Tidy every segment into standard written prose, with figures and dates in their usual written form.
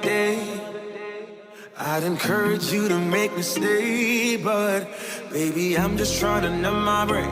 day, I'd encourage you to make me stay, but baby, I'm just trying to numb my brain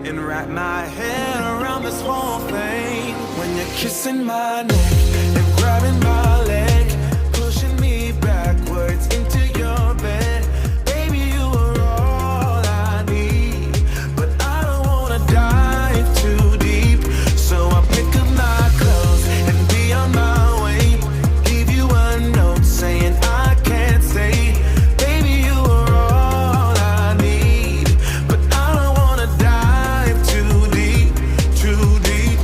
and wrap my head around this whole thing. When you're kissing my neck and grabbing my leg, pushing me backwards into your bed, baby, you are all I need, but I don't wanna dive too deep, so I pick up my clothes and be on my way, leave you a note saying I can't stay, baby, you are all I need, but I don't wanna dive too deep, too deep.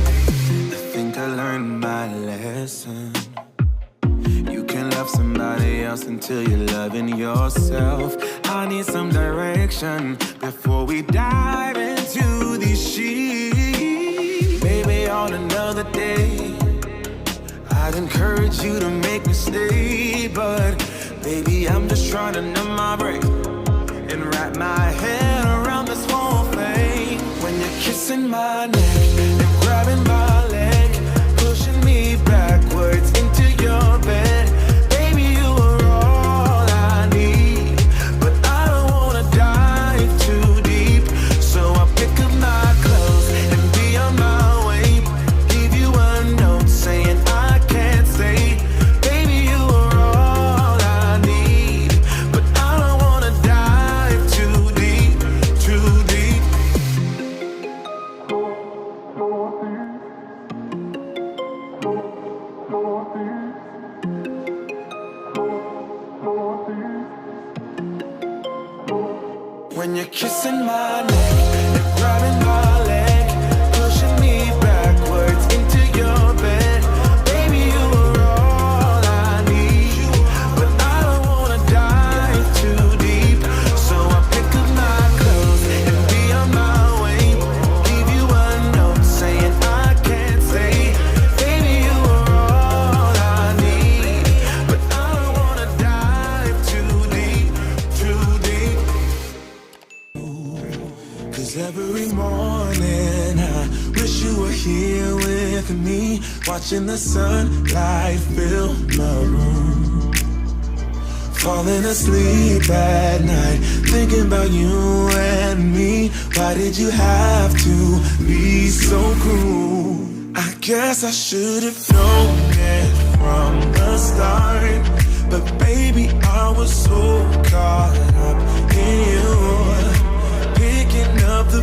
I think I learned my lesson. You can love somebody else until you're loving yourself. I need some direction before we dive into these sheets. Maybe on another day, I'd encourage you to make me stay, but baby, I'm just trying to numb my brain and wrap my head around this whole thing. When you're kissing my neck and grabbing my leg, pushing me backwards into your bed, baby, you are all I need, but I don't wanna dive too deep, so I pick up my clothes and be on my way, leave you a note saying I can't stay, baby, you are all I need, but I don't wanna dive too deep, too deep. When you're kissing my neck and grabbing my leg, pushing me backwards into your bed, baby, you are all I need, but I don't wanna dive too deep, so I pick up my clothes and be on my way, leave you a note saying I can't stay, baby, you are all I need, but I don't wanna dive too deep, too deep. 'Cause every morning I wish you were here with me, watching the sunlight fill my room, falling asleep at night, thinking about you and me. Why did you have to be so cruel? I guess I should have known it from the start, but baby, I was so caught up in you, picking up the